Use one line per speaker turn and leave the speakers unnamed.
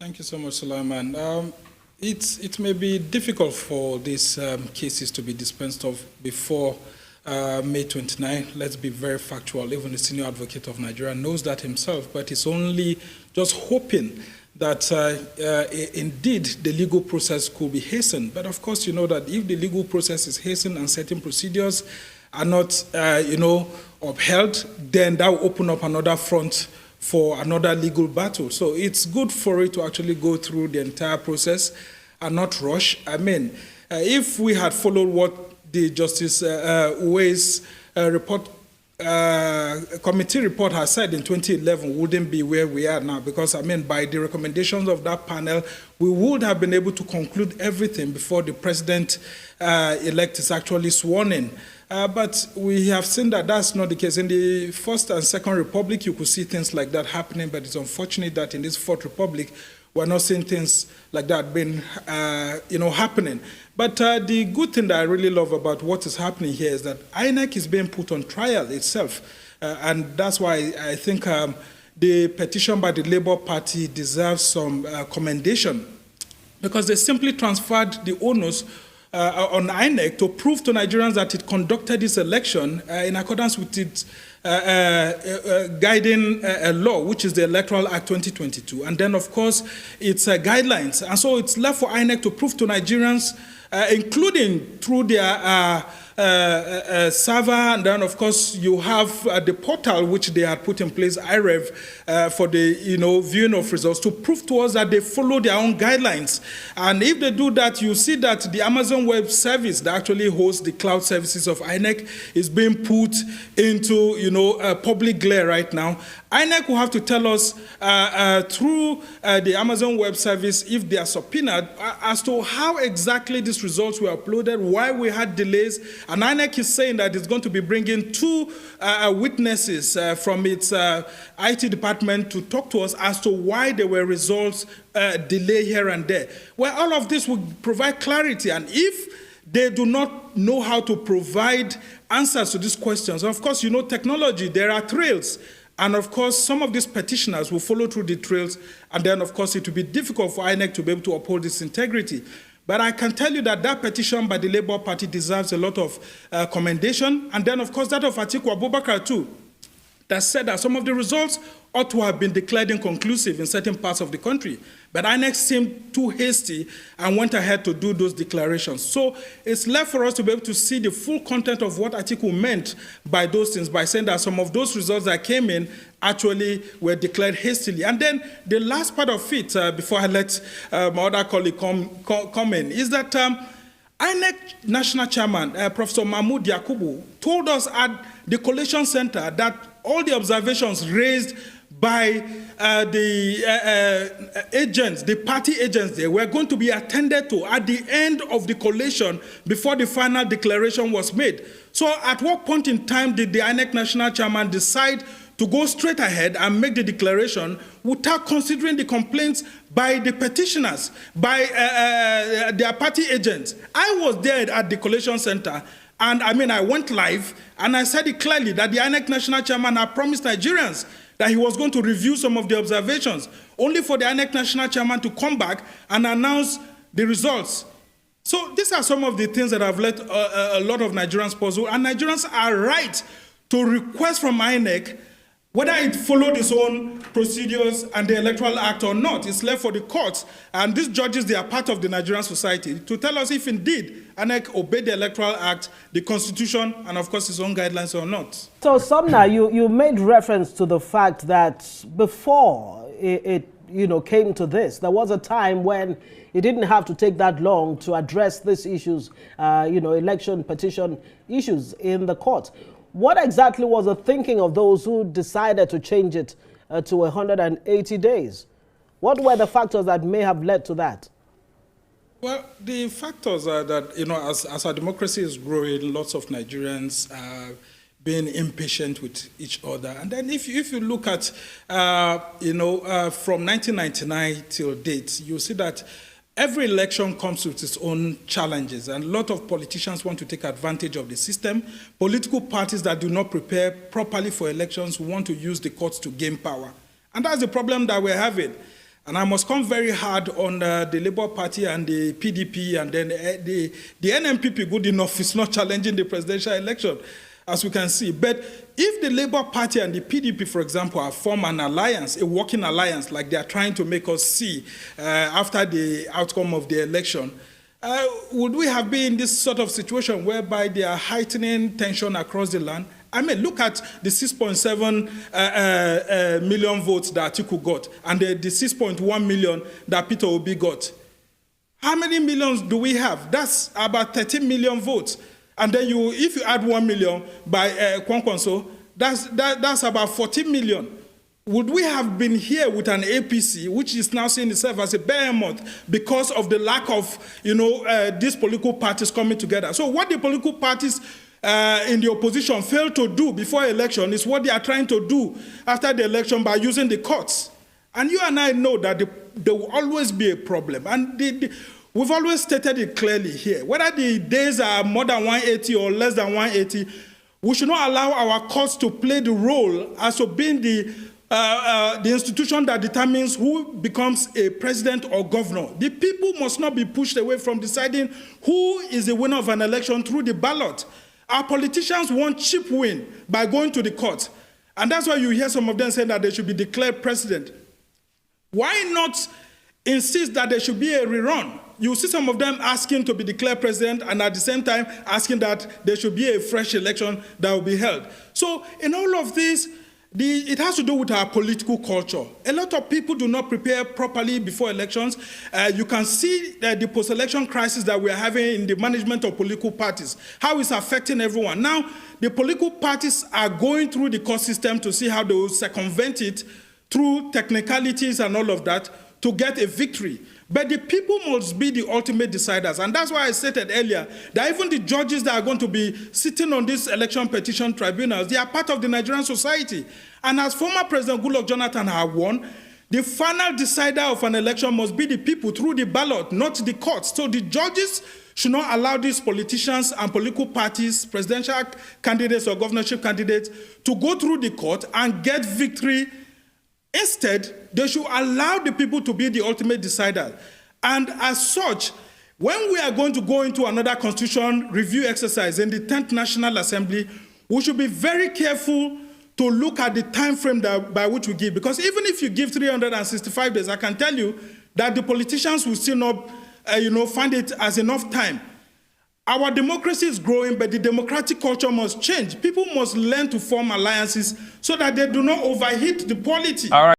Thank you so much, Sulaiman. It may be difficult for these cases to be dispensed of before May 29. Let's be very factual. Even the senior advocate of Nigeria knows that himself, but he's only just hoping that indeed the legal process could be hastened. But of course, you know that if the legal process is hastened and certain procedures are not, upheld, then that will open up another front for another legal battle. So it's good for it to actually go through the entire process and not rush. I mean, if we had followed what the Justice Uwe's committee report has said in 2011, we wouldn't be where we are now, because, I mean, by the recommendations of that panel, we would have been able to conclude everything before the president-elect is actually sworn in. But we have seen that that's not the case. In the First and Second Republic, you could see things like that happening, but it's unfortunate that in this Fourth Republic, we're not seeing things like that being, happening. But the good thing that I really love about what is happening here is that INEC is being put on trial itself. And that's why I think the petition by the Labour Party deserves some commendation, because they simply transferred the onus on INEC to prove to Nigerians that it conducted this election in accordance with its guiding law, which is the Electoral Act 2022, and then, of course, its guidelines. And so it's left for INEC to prove to Nigerians, including through their server, and then, of course, you have the portal which they had put in place, IREV, for the viewing of results, to prove to us that they follow their own guidelines. And if they do that, you see that the Amazon Web Service that actually hosts the cloud services of INEC is being put into public glare right now. INEC will have to tell us through the Amazon Web Service, if they are subpoenaed, as to how exactly these results were uploaded, why we had delays. And INEC is saying that it's going to be bringing two witnesses from its IT department to talk to us as to why there were results delay here and there. Well, all of this will provide clarity. And if they do not know how to provide answers to these questions, of course, technology, there are trails. And of course, some of these petitioners will follow through the trails, and then, of course, it will be difficult for INEC to be able to uphold its integrity. But I can tell you that that petition by the Labour Party deserves a lot of commendation. And then, of course, that of Atiku Abubakar, too, that said that some of the results ought to have been declared inconclusive in certain parts of the country. But INEC seemed too hasty and went ahead to do those declarations. So it's left for us to be able to see the full content of what Atiku meant by those things, by saying that some of those results that came in actually were declared hastily. And then the last part of it, before I let my other colleague come in, is that INEC National Chairman, Professor Mahmoud Yakubu, told us at the Collation Center that all the observations raised by the agents, the party agents there, were going to be attended to at the end of the collation before the final declaration was made. So at what point in time did the INEC National Chairman decide to go straight ahead and make the declaration without considering the complaints by the petitioners, by their party agents? I was there at the Collation Center, and I went live, and I said it clearly that the INEC National Chairman had promised Nigerians that he was going to review some of the observations, only for the INEC National Chairman to come back and announce the results. So these are some of the things that have led a lot of Nigerians puzzled, and Nigerians are right to request from INEC whether it followed its own procedures and the Electoral Act or not. It's left for the courts, and these judges, they are part of the Nigerian society, to tell us if indeed INEC obeyed the Electoral Act, the Constitution, and of course its own guidelines or not.
So, Sumner, you made reference to the fact that before it came to this, there was a time when it didn't have to take that long to address these issues, election petition issues in the court. What exactly was the thinking of those who decided to change it to 180 days? What were the factors that may have led to that?
Well, the factors are that, as our democracy is growing, lots of Nigerians are being impatient with each other. And then if you look at, from 1999 till date, you see that every election comes with its own challenges, and a lot of politicians want to take advantage of the system. Political parties that do not prepare properly for elections want to use the courts to gain power. And that's the problem that we're having. And I must come very hard on the Labour Party and the PDP, and then the NMPP, good enough, is not challenging the presidential election, as we can see. But if the Labour Party and the PDP, for example, have formed an alliance, a working alliance, like they are trying to make us see after the outcome of the election, would we have been in this sort of situation whereby they are heightening tension across the land? I mean, look at the 6.7 million votes that Atiku got and the 6.1 million that Peter Obi got. How many millions do we have? That's about 13 million votes. And then if you add 1 million by Kwankwanso, that's about 14 million. Would we have been here with an APC, which is now seeing itself as a behemoth because of the lack of, these political parties coming together? So what the political parties in the opposition failed to do before election is what they are trying to do after the election by using the courts. And you and I know that there will always be a problem. And we've always stated it clearly here. Whether the days are more than 180 or less than 180, we should not allow our courts to play the role as of being the institution that determines who becomes a president or governor. The people must not be pushed away from deciding who is the winner of an election through the ballot. Our politicians want cheap win by going to the court. And that's why you hear some of them saying that they should be declared president. Why not insist that there should be a rerun? You see some of them asking to be declared president and at the same time asking that there should be a fresh election that will be held. So in all of this, it has to do with our political culture. A lot of people do not prepare properly before elections. You can see the post-election crisis that we are having in the management of political parties, how it's affecting everyone. Now, the political parties are going through the court system to see how they will circumvent it through technicalities and all of that to get a victory. But the people must be the ultimate deciders. And that's why I stated earlier that even the judges that are going to be sitting on these election petition tribunals, they are part of the Nigerian society. And as former President Goodluck Jonathan had won, the final decider of an election must be the people through the ballot, not the courts. So the judges should not allow these politicians and political parties, presidential candidates or governorship candidates, to go through the court and get victory. Instead, they should allow the people to be the ultimate decider. And as such, when we are going to go into another constitution review exercise in the 10th National Assembly, we should be very careful to look at the time frame by which we give. Because even if you give 365 days, I can tell you that the politicians will still not find it as enough time. Our democracy is growing, but the democratic culture must change. People must learn to form alliances so that they do not overheat the polity.
All right.